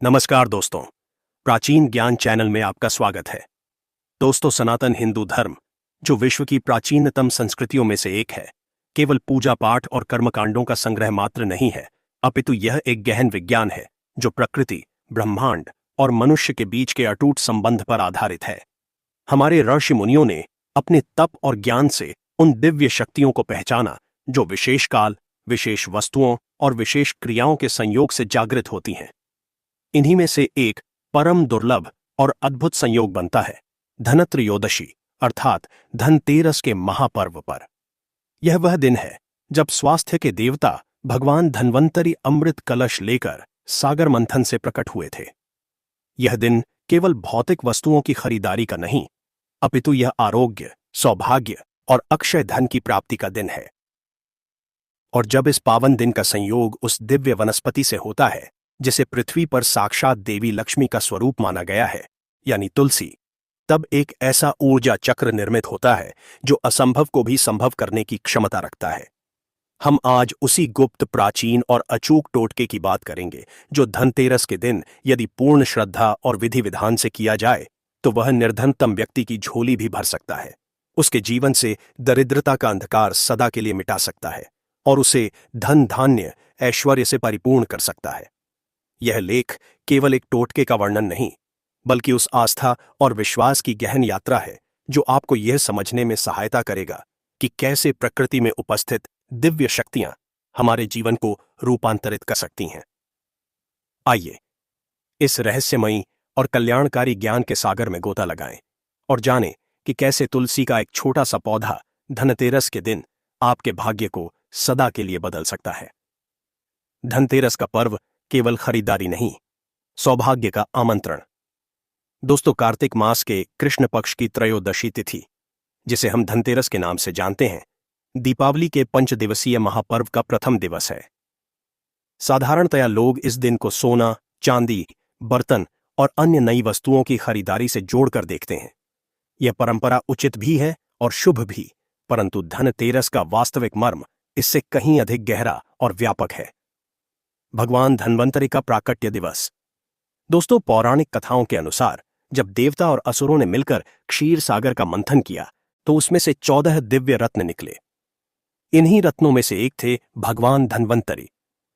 नमस्कार दोस्तों, प्राचीन ज्ञान चैनल में आपका स्वागत है। दोस्तों, सनातन हिंदू धर्म, जो विश्व की प्राचीनतम संस्कृतियों में से एक है, केवल पूजा पाठ और कर्मकांडों का संग्रह मात्र नहीं है, अपितु यह एक गहन विज्ञान है जो प्रकृति, ब्रह्मांड और मनुष्य के बीच के अटूट संबंध पर आधारित है। हमारे ऋषि मुनियों ने अपने तप और ज्ञान से उन दिव्य शक्तियों को पहचाना जो विशेष काल, विशेष वस्तुओं और विशेष क्रियाओं के संयोग से जागृत होती हैं। इन्हीं में से एक परम दुर्लभ और अद्भुत संयोग बनता है धनत्रयोदशी अर्थात धनतेरस के महापर्व पर। यह वह दिन है जब स्वास्थ्य के देवता भगवान धन्वंतरी अमृत कलश लेकर सागर मंथन से प्रकट हुए थे। यह दिन केवल भौतिक वस्तुओं की खरीदारी का नहीं, अपितु यह आरोग्य, सौभाग्य और अक्षय धन की प्राप्ति का दिन है। और जब इस पावन दिन का संयोग उस दिव्य वनस्पति से होता है जिसे पृथ्वी पर साक्षात देवी लक्ष्मी का स्वरूप माना गया है, यानी तुलसी, तब एक ऐसा ऊर्जा चक्र निर्मित होता है जो असंभव को भी संभव करने की क्षमता रखता है। हम आज उसी गुप्त, प्राचीन और अचूक टोटके की बात करेंगे जो धनतेरस के दिन यदि पूर्ण श्रद्धा और विधि विधान से किया जाए तो वह निर्धनतम व्यक्ति की झोली भी भर सकता है, उसके जीवन से दरिद्रता का अंधकार सदा के लिए मिटा सकता है और उसे धन धान्य ऐश्वर्य से परिपूर्ण कर सकता है। यह लेख केवल एक टोटके का वर्णन नहीं, बल्कि उस आस्था और विश्वास की गहन यात्रा है जो आपको यह समझने में सहायता करेगा कि कैसे प्रकृति में उपस्थित दिव्य शक्तियां हमारे जीवन को रूपांतरित कर सकती हैं। आइए इस रहस्यमयी और कल्याणकारी ज्ञान के सागर में गोता लगाएं और जानें कि कैसे तुलसी का एक छोटा सा पौधा धनतेरस के दिन आपके भाग्य को सदा के लिए बदल सकता है। धनतेरस का पर्व केवल खरीदारी नहीं, सौभाग्य का आमंत्रण। दोस्तों, कार्तिक मास के कृष्ण पक्ष की त्रयोदशी तिथि, जिसे हम धनतेरस के नाम से जानते हैं, दीपावली के 5 दिवसीय महापर्व का प्रथम दिवस है। साधारणतया लोग इस दिन को सोना, चांदी, बर्तन और अन्य नई वस्तुओं की खरीदारी से जोड़कर देखते हैं। यह परंपरा उचित भी है और शुभ भी, परंतु धनतेरस का वास्तविक मर्म इससे कहीं अधिक गहरा और व्यापक है। भगवान धन्वंतरि का प्राकट्य दिवस। दोस्तों, पौराणिक कथाओं के अनुसार जब देवता और असुरों ने मिलकर क्षीर सागर का मंथन किया तो उसमें से 14 दिव्य रत्न निकले। इन्हीं रत्नों में से एक थे भगवान धन्वंतरि,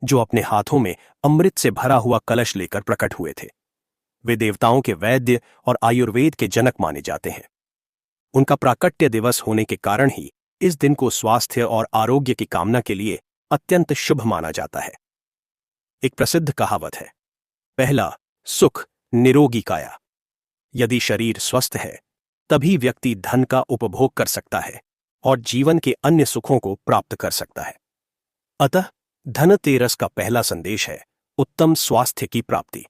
जो अपने हाथों में अमृत से भरा हुआ कलश लेकर प्रकट हुए थे। वे देवताओं के वैद्य और आयुर्वेद के जनक माने जाते हैं। उनका प्राकट्य दिवस होने के कारण ही इस दिन को स्वास्थ्य और आरोग्य की कामना के लिए अत्यंत शुभ माना जाता है। एक प्रसिद्ध कहावत है, पहला सुख निरोगी काया। यदि शरीर स्वस्थ है तभी व्यक्ति धन का उपभोग कर सकता है और जीवन के अन्य सुखों को प्राप्त कर सकता है। अतः धनतेरस का पहला संदेश है उत्तम स्वास्थ्य की प्राप्ति।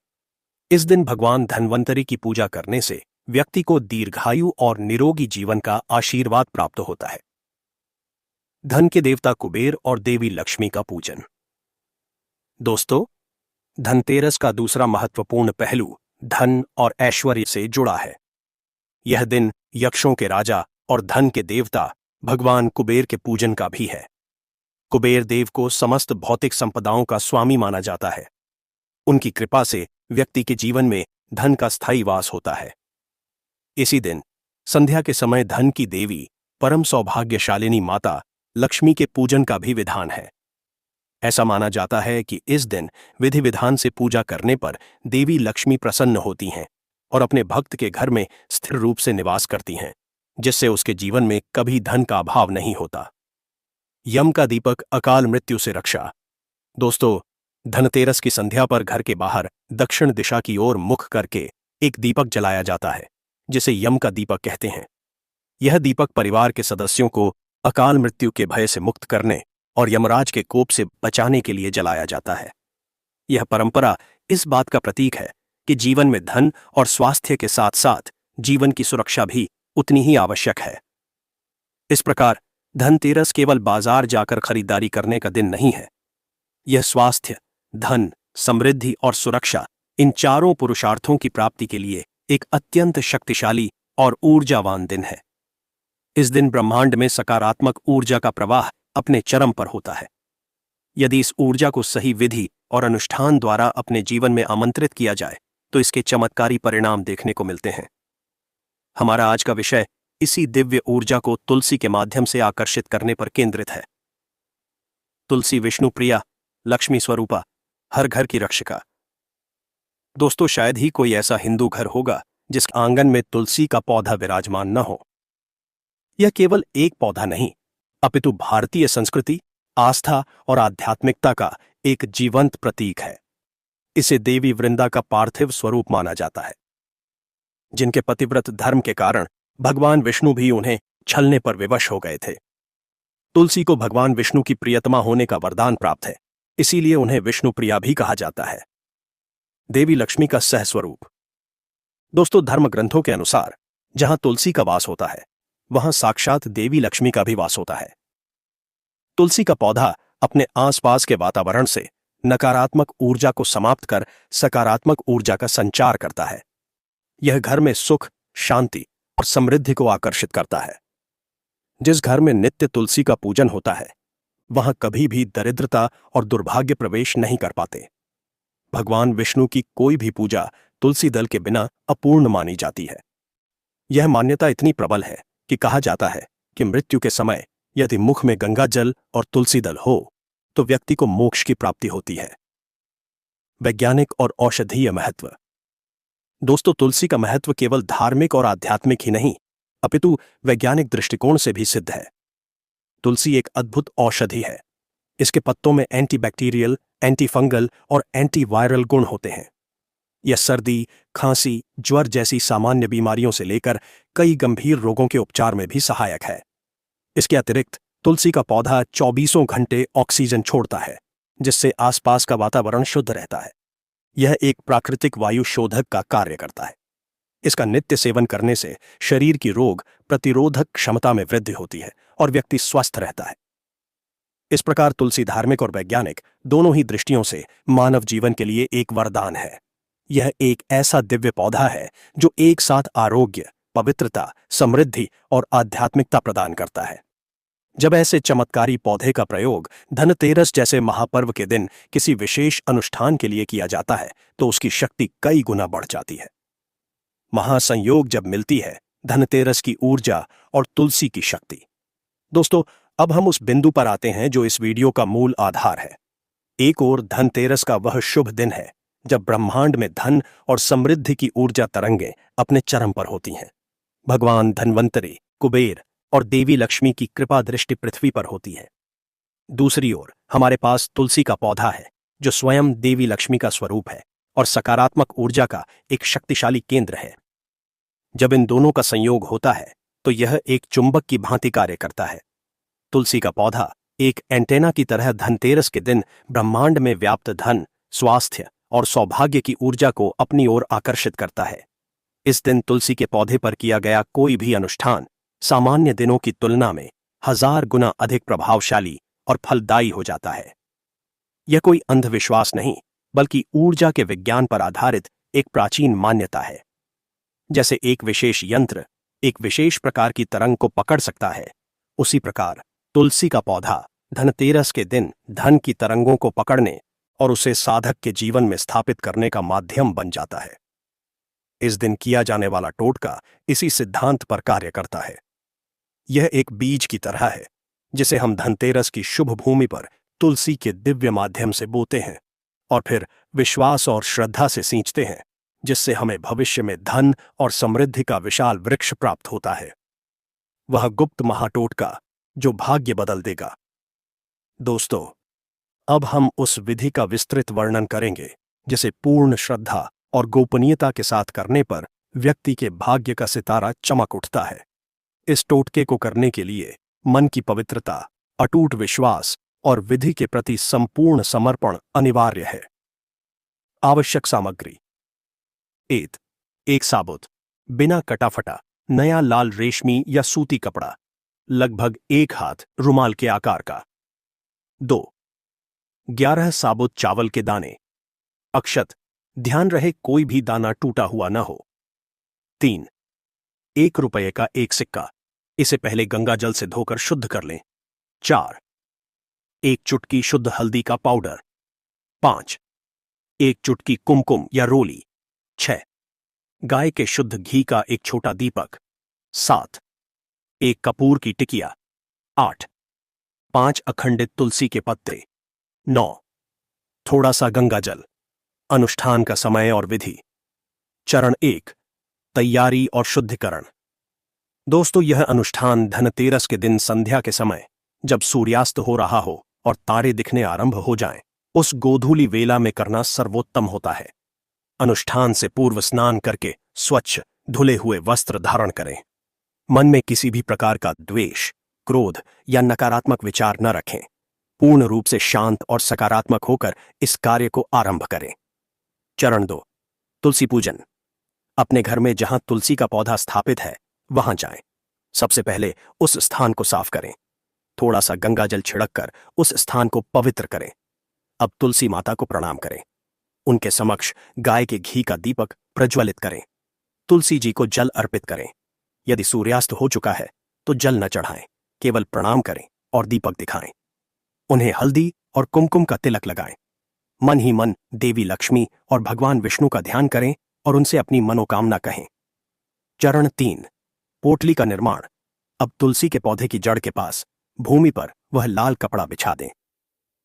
इस दिन भगवान धन्वंतरि की पूजा करने से व्यक्ति को दीर्घायु और निरोगी जीवन का आशीर्वाद प्राप्त होता है। धन के देवता कुबेर और देवी लक्ष्मी का पूजन। दोस्तों, धनतेरस का दूसरा महत्वपूर्ण पहलू धन और ऐश्वर्य से जुड़ा है। यह दिन यक्षों के राजा और धन के देवता भगवान कुबेर के पूजन का भी है। कुबेर देव को समस्त भौतिक संपदाओं का स्वामी माना जाता है। उनकी कृपा से व्यक्ति के जीवन में धन का स्थायी वास होता है। इसी दिन संध्या के समय धन की देवी परम सौभाग्यशालिनी माता लक्ष्मी के पूजन का भी विधान है। ऐसा माना जाता है कि इस दिन विधि विधान से पूजा करने पर देवी लक्ष्मी प्रसन्न होती हैं और अपने भक्त के घर में स्थिर रूप से निवास करती हैं, जिससे उसके जीवन में कभी धन का अभाव नहीं होता। यम का दीपक अकाल मृत्यु से रक्षा। दोस्तों, धनतेरस की संध्या पर घर के बाहर दक्षिण दिशा की ओर मुख करके एक दीपक जलाया जाता है, जिसे यम का दीपक कहते हैं। यह दीपक परिवार के सदस्यों को अकाल मृत्यु के भय से मुक्त करने और यमराज के कोप से बचाने के लिए जलाया जाता है। यह परंपरा इस बात का प्रतीक है कि जीवन में धन और स्वास्थ्य के साथ साथ जीवन की सुरक्षा भी उतनी ही आवश्यक है। इस प्रकार धनतेरस केवल बाजार जाकर खरीदारी करने का दिन नहीं है। यह स्वास्थ्य, धन, समृद्धि और सुरक्षा, इन चारों पुरुषार्थों की प्राप्ति के लिए एक अत्यंत शक्तिशाली और ऊर्जावान दिन है। इस दिन ब्रह्मांड में सकारात्मक ऊर्जा का प्रवाह अपने चरम पर होता है। यदि इस ऊर्जा को सही विधि और अनुष्ठान द्वारा अपने जीवन में आमंत्रित किया जाए तो इसके चमत्कारी परिणाम देखने को मिलते हैं। हमारा आज का विषय इसी दिव्य ऊर्जा को तुलसी के माध्यम से आकर्षित करने पर केंद्रित है। तुलसी विष्णु प्रिया, लक्ष्मी स्वरूपा, हर घर की रक्षिका। दोस्तों, शायद ही कोई ऐसा हिंदू घर होगा जिस आंगन में तुलसी का पौधा विराजमान न हो। यह केवल एक पौधा नहीं, अपितु भारतीय संस्कृति, आस्था और आध्यात्मिकता का एक जीवंत प्रतीक है। इसे देवी वृंदा का पार्थिव स्वरूप माना जाता है, जिनके पतिव्रत धर्म के कारण भगवान विष्णु भी उन्हें छलने पर विवश हो गए थे। तुलसी को भगवान विष्णु की प्रियतमा होने का वरदान प्राप्त है, इसीलिए उन्हें विष्णु प्रिया भी कहा जाता है। देवी लक्ष्मी का सहस्वरूप। दोस्तों, धर्म ग्रंथों के अनुसार जहां तुलसी का वास होता है वहां साक्षात देवी लक्ष्मी का भी वास होता है। तुलसी का पौधा अपने आसपास के वातावरण से नकारात्मक ऊर्जा को समाप्त कर सकारात्मक ऊर्जा का संचार करता है। यह घर में सुख, शांति और समृद्धि को आकर्षित करता है। जिस घर में नित्य तुलसी का पूजन होता है वहां कभी भी दरिद्रता और दुर्भाग्य प्रवेश नहीं कर पाते। भगवान विष्णु की कोई भी पूजा तुलसी दल के बिना अपूर्ण मानी जाती है। यह मान्यता इतनी प्रबल है कि कहा जाता है कि मृत्यु के समय यदि मुख में गंगा जल और तुलसी दल हो तो व्यक्ति को मोक्ष की प्राप्ति होती है। वैज्ञानिक और औषधीय महत्व। दोस्तों, तुलसी का महत्व केवल धार्मिक और आध्यात्मिक ही नहीं, अपितु वैज्ञानिक दृष्टिकोण से भी सिद्ध है। तुलसी एक अद्भुत औषधि है। इसके पत्तों में एंटीबैक्टीरियल, एंटीफंगल और एंटीवायरल गुण होते हैं। यह सर्दी, खांसी, ज्वर जैसी सामान्य बीमारियों से लेकर कई गंभीर रोगों के उपचार में भी सहायक है। इसके अतिरिक्त तुलसी का पौधा 24 घंटे ऑक्सीजन छोड़ता है, जिससे आसपास का वातावरण शुद्ध रहता है। यह एक प्राकृतिक वायु शोधक का कार्य करता है। इसका नित्य सेवन करने से शरीर की रोग प्रतिरोधक क्षमता में वृद्धि होती है और व्यक्ति स्वस्थ रहता है। इस प्रकार तुलसी धार्मिक और वैज्ञानिक दोनों ही दृष्टियों से मानव जीवन के लिए एक वरदान है। यह एक ऐसा दिव्य पौधा है जो एक साथ आरोग्य, पवित्रता, समृद्धि और आध्यात्मिकता प्रदान करता है। जब ऐसे चमत्कारी पौधे का प्रयोग धनतेरस जैसे महापर्व के दिन किसी विशेष अनुष्ठान के लिए किया जाता है तो उसकी शक्ति कई गुना बढ़ जाती है। महासंयोग जब मिलती है धनतेरस की ऊर्जा और तुलसी की शक्ति। दोस्तों, अब हम उस बिंदु पर आते हैं जो इस वीडियो का मूल आधार है। एक ओर धनतेरस का वह शुभ दिन है जब ब्रह्मांड में धन और समृद्धि की ऊर्जा तरंगें अपने चरम पर होती हैं। भगवान धन्वंतरि, कुबेर और देवी लक्ष्मी की कृपा दृष्टि पृथ्वी पर होती है। दूसरी ओर हमारे पास तुलसी का पौधा है जो स्वयं देवी लक्ष्मी का स्वरूप है और सकारात्मक ऊर्जा का एक शक्तिशाली केंद्र है। जब इन दोनों का संयोग होता है तो यह एक चुंबक की भांति कार्य करता है। तुलसी का पौधा एक एंटेना की तरह धनतेरस के दिन ब्रह्मांड में व्याप्त धन, स्वास्थ्य और सौभाग्य की ऊर्जा को अपनी ओर आकर्षित करता है। इस दिन तुलसी के पौधे पर किया गया कोई भी अनुष्ठान सामान्य दिनों की तुलना में 1000 गुना अधिक प्रभावशाली और फलदायी हो जाता है। यह कोई अंधविश्वास नहीं, बल्कि ऊर्जा के विज्ञान पर आधारित एक प्राचीन मान्यता है। जैसे एक विशेष यंत्र एक विशेष प्रकार की तरंग को पकड़ सकता है, उसी प्रकार तुलसी का पौधा धनतेरस के दिन धन की तरंगों को पकड़ने और उसे साधक के जीवन में स्थापित करने का माध्यम बन जाता है। इस दिन किया जाने वाला टोटका इसी सिद्धांत पर कार्य करता है। यह एक बीज की तरह है जिसे हम धनतेरस की शुभ भूमि पर तुलसी के दिव्य माध्यम से बोते हैं और फिर विश्वास और श्रद्धा से सींचते हैं, जिससे हमें भविष्य में धन और समृद्धि का विशाल वृक्ष प्राप्त होता है। वह गुप्त महाटोटका जो भाग्य बदल देगा। दोस्तों, अब हम उस विधि का विस्तृत वर्णन करेंगे जिसे पूर्ण श्रद्धा और गोपनीयता के साथ करने पर व्यक्ति के भाग्य का सितारा चमक उठता है। इस टोटके को करने के लिए मन की पवित्रता, अटूट विश्वास और विधि के प्रति संपूर्ण समर्पण अनिवार्य है। आवश्यक सामग्री: एक साबुत, बिना कटा-फटा, नया लाल रेशमी या सूती कपड़ा, लगभग 1 हाथ रुमाल के आकार का। 2. 11 साबुत चावल के दाने। अक्षत, ध्यान रहे कोई भी दाना टूटा हुआ न हो। 3. 1 रुपये का 1 सिक्का, इसे पहले गंगा जल से धोकर शुद्ध कर लें। 4. 1 चुटकी शुद्ध हल्दी का पाउडर। 5. एक चुटकी कुमकुम या रोली। 6. गाय के शुद्ध घी का एक छोटा दीपक। 7. एक कपूर की टिकिया। 8. 5 अखंडित तुलसी के पत्ते। 9. थोड़ा सा गंगा जल। अनुष्ठान का समय और विधि। चरण 1, तैयारी और शुद्धिकरण। दोस्तों, यह अनुष्ठान धनतेरस के दिन संध्या के समय, जब सूर्यास्त हो रहा हो और तारे दिखने आरंभ हो जाएं, उस गोधूली वेला में करना सर्वोत्तम होता है। अनुष्ठान से पूर्व स्नान करके स्वच्छ धुले हुए वस्त्र धारण करें। मन में किसी भी प्रकार का द्वेष, क्रोध या नकारात्मक विचार न रखें। पूर्ण रूप से शांत और सकारात्मक होकर इस कार्य को आरंभ करें। चरण 2, तुलसी पूजन। अपने घर में जहां तुलसी का पौधा स्थापित है वहां जाएं। सबसे पहले उस स्थान को साफ करें। थोड़ा सा गंगा जल छिड़ककर उस स्थान को पवित्र करें। अब तुलसी माता को प्रणाम करें। उनके समक्ष गाय के घी का दीपक प्रज्वलित करें। तुलसी जी को जल अर्पित करें। यदि सूर्यास्त हो चुका है तो जल न चढ़ाएं, केवल प्रणाम करें और दीपक दिखाएं। उन्हें हल्दी और कुमकुम का तिलक लगाएं। मन ही मन देवी लक्ष्मी और भगवान विष्णु का ध्यान करें और उनसे अपनी मनोकामना कहें। चरण 3, पोटली का निर्माण। अब तुलसी के पौधे की जड़ के पास भूमि पर वह लाल कपड़ा बिछा दें।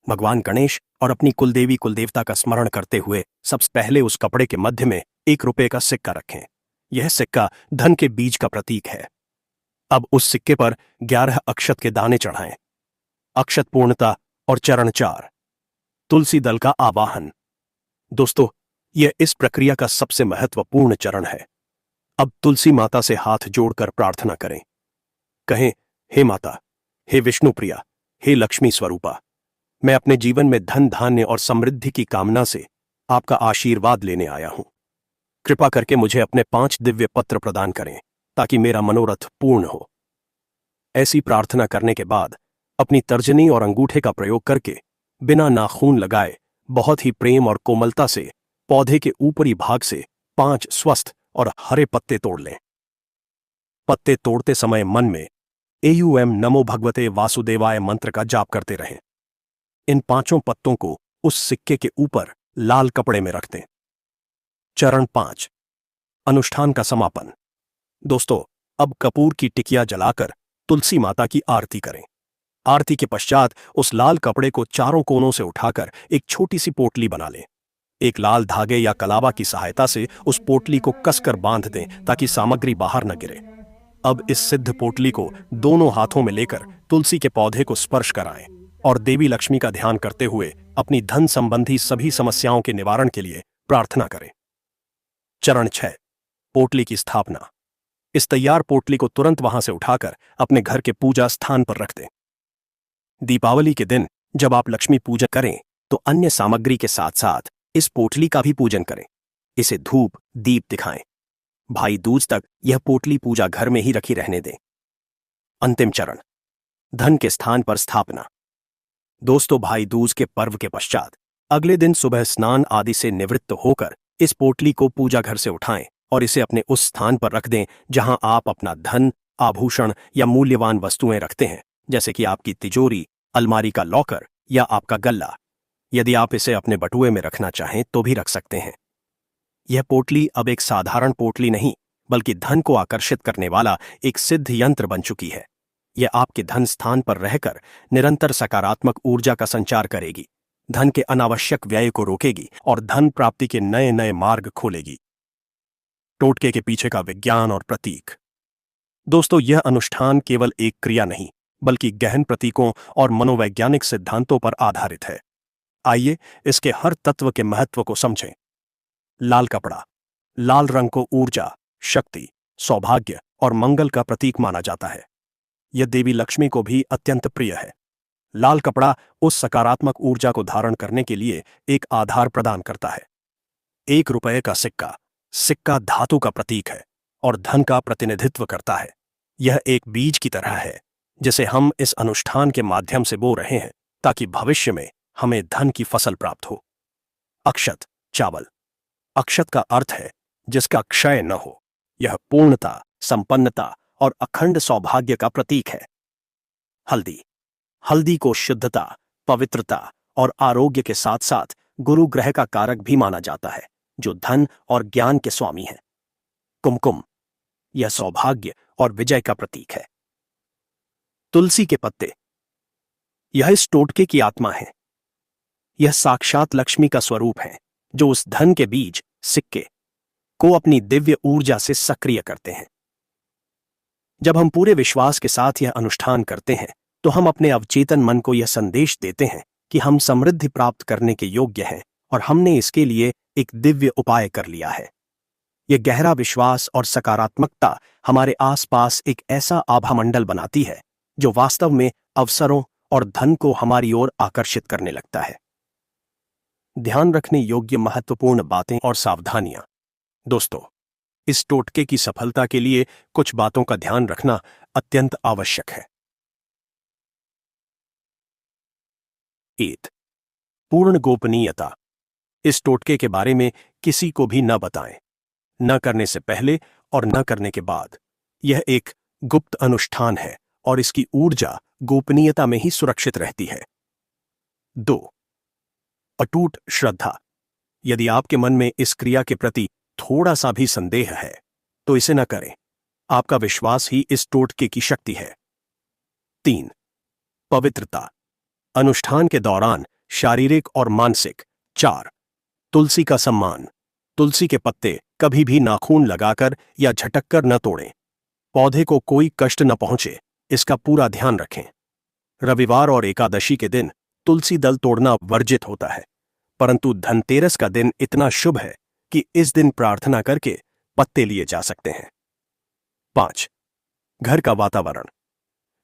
भगवान गणेश और अपनी कुलदेवी कुलदेवता का स्मरण करते हुए सबसे पहले उस कपड़े के मध्य में 1 रुपए का सिक्का रखें। यह सिक्का धन के बीज का प्रतीक है। अब उस सिक्के पर 11 अक्षत के दाने चढ़ाएं। अक्षत पूर्णता। और चरण 4, तुलसी दल का आवाहन। दोस्तों, यह इस प्रक्रिया का सबसे महत्वपूर्ण चरण है। अब तुलसी माता से हाथ जोड़कर प्रार्थना करें। कहें, हे माता, हे विष्णु प्रिया, हे लक्ष्मी स्वरूपा, मैं अपने जीवन में धन धान्य और समृद्धि की कामना से आपका आशीर्वाद लेने आया हूं। कृपा करके मुझे अपने 5 दिव्य पत्र प्रदान करें ताकि मेरा मनोरथ पूर्ण हो। ऐसी प्रार्थना करने के बाद अपनी तर्जनी और अंगूठे का प्रयोग करके बिना नाखून लगाए बहुत ही प्रेम और कोमलता से पौधे के ऊपरी भाग से 5 स्वस्थ और हरे पत्ते तोड़ लें। पत्ते तोड़ते समय मन में एयूएम नमो भगवते वासुदेवाय मंत्र का जाप करते रहें। इन 5 पत्तों को उस सिक्के के ऊपर लाल कपड़े में रख दें। चरण 5, अनुष्ठान का समापन। दोस्तों, अब कपूर की टिकिया जलाकर तुलसी माता की आरती करें। आरती के पश्चात उस लाल कपड़े को चारों कोनों से उठाकर एक छोटी सी पोटली बना लें। एक लाल धागे या कलावा की सहायता से उस पोटली को कसकर बांध दें ताकि सामग्री बाहर न गिरे। अब इस सिद्ध पोटली को दोनों हाथों में लेकर तुलसी के पौधे को स्पर्श कराएं और देवी लक्ष्मी का ध्यान करते हुए अपनी धन संबंधी सभी समस्याओं के निवारण के लिए प्रार्थना करें। चरण 6, पोटली की स्थापना। इस तैयार पोटली को तुरंत वहां से उठाकर अपने घर के पूजा स्थान पर रख दें। दीपावली के दिन जब आप लक्ष्मी पूजन करें तो अन्य सामग्री के साथ साथ इस पोटली का भी पूजन करें। इसे धूप दीप दिखाएं। भाई दूज तक यह पोटली पूजा घर में ही रखी रहने दें। अंतिम चरण, धन के स्थान पर स्थापना। दोस्तों, भाई दूज के पर्व के पश्चात अगले दिन सुबह स्नान आदि से निवृत्त होकर इस पोटली को पूजा घर से उठाएं और इसे अपने उस स्थान पर रख दें जहां आप अपना धन, आभूषण या मूल्यवान वस्तुएं रखते हैं, जैसे कि आपकी तिजोरी, अलमारी का लॉकर या आपका गल्ला। यदि आप इसे अपने बटुए में रखना चाहें तो भी रख सकते हैं। यह पोटली अब एक साधारण पोटली नहीं, बल्कि धन को आकर्षित करने वाला एक सिद्ध यंत्र बन चुकी है। यह आपके धन स्थान पर रहकर निरंतर सकारात्मक ऊर्जा का संचार करेगी, धन के अनावश्यक व्यय को रोकेगी और धन प्राप्ति के नए नए मार्ग खोलेगी। टोटके के पीछे का विज्ञान और प्रतीक। दोस्तों, यह अनुष्ठान केवल एक क्रिया नहीं, बल्कि गहन प्रतीकों और मनोवैज्ञानिक सिद्धांतों पर आधारित है। आइए इसके हर तत्व के महत्व को समझें। लाल कपड़ा। लाल रंग को ऊर्जा, शक्ति, सौभाग्य और मंगल का प्रतीक माना जाता है। यह देवी लक्ष्मी को भी अत्यंत प्रिय है। लाल कपड़ा उस सकारात्मक ऊर्जा को धारण करने के लिए एक आधार प्रदान करता है। 1 रुपए का सिक्का। सिक्का धातु का प्रतीक है और धन का प्रतिनिधित्व करता है। यह एक बीज की तरह है जिसे हम इस अनुष्ठान के माध्यम से बो रहे हैं ताकि भविष्य में हमें धन की फसल प्राप्त हो। अक्षत, चावल। अक्षत का अर्थ है जिसका क्षय न हो। यह पूर्णता, संपन्नता और अखंड सौभाग्य का प्रतीक है। हल्दी। हल्दी को शुद्धता, पवित्रता और आरोग्य के साथ साथ गुरु ग्रह का कारक भी माना जाता है, जो धन और ज्ञान के स्वामी है। कुमकुम, यह सौभाग्य और विजय का प्रतीक है। तुलसी के पत्ते, यह इस टोटके की आत्मा है। यह साक्षात लक्ष्मी का स्वरूप है, जो उस धन के बीज, सिक्के, को अपनी दिव्य ऊर्जा से सक्रिय करते हैं। जब हम पूरे विश्वास के साथ यह अनुष्ठान करते हैं, तो हम अपने अवचेतन मन को यह संदेश देते हैं कि हम समृद्धि प्राप्त करने के योग्य हैं और हमने इसके लिए एक दिव्य उपाय कर लिया है। यह गहरा विश्वास और सकारात्मकता हमारे आसपास एक ऐसा आभामंडल बनाती है जो वास्तव में अवसरों और धन को हमारी ओर आकर्षित करने लगता है। ध्यान रखने योग्य महत्वपूर्ण बातें और सावधानियां। दोस्तों, इस टोटके की सफलता के लिए कुछ बातों का ध्यान रखना अत्यंत आवश्यक है। 1. पूर्ण गोपनीयता। इस टोटके के बारे में किसी को भी न बताएं, न करने से पहले और न करने के बाद। यह एक गुप्त अनुष्ठान है और इसकी ऊर्जा गोपनीयता में ही सुरक्षित रहती है। 2. अटूट श्रद्धा। यदि आपके मन में इस क्रिया के प्रति थोड़ा सा भी संदेह है, तो इसे न करें। आपका विश्वास ही इस टोटके की शक्ति है। 3. पवित्रता। अनुष्ठान के दौरान शारीरिक और मानसिक। 4. तुलसी का सम्मान। तुलसी के पत्ते कभी भी नाखून लगाकर या झटककर न तोड़ें। पौधे को कोई कष्ट न पहुंचे, इसका पूरा ध्यान रखें। रविवार और एकादशी के दिन तुलसी दल तोड़ना वर्जित होता है, परंतु धनतेरस का दिन इतना शुभ है कि इस दिन प्रार्थना करके पत्ते लिए जा सकते हैं। 5. घर का वातावरण।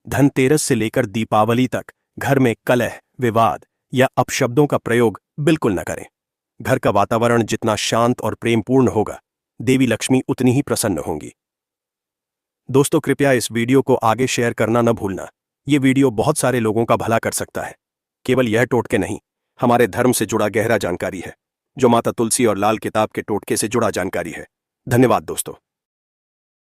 धनतेरस से लेकर दीपावली तक घर में कलह, विवाद या अपशब्दों का प्रयोग बिल्कुल न करें। घर का वातावरण जितना शांत और प्रेमपूर्ण होगा, देवी लक्ष्मी उतनी ही प्रसन्न होंगी। दोस्तों, कृपया इस वीडियो को आगे शेयर करना न भूलना। ये वीडियो बहुत सारे लोगों का भला कर सकता है। केवल यह टोटके नहीं, हमारे धर्म से जुड़ा गहरा जानकारी है, जो माता तुलसी और लाल किताब के टोटके से जुड़ा जानकारी है। धन्यवाद दोस्तों।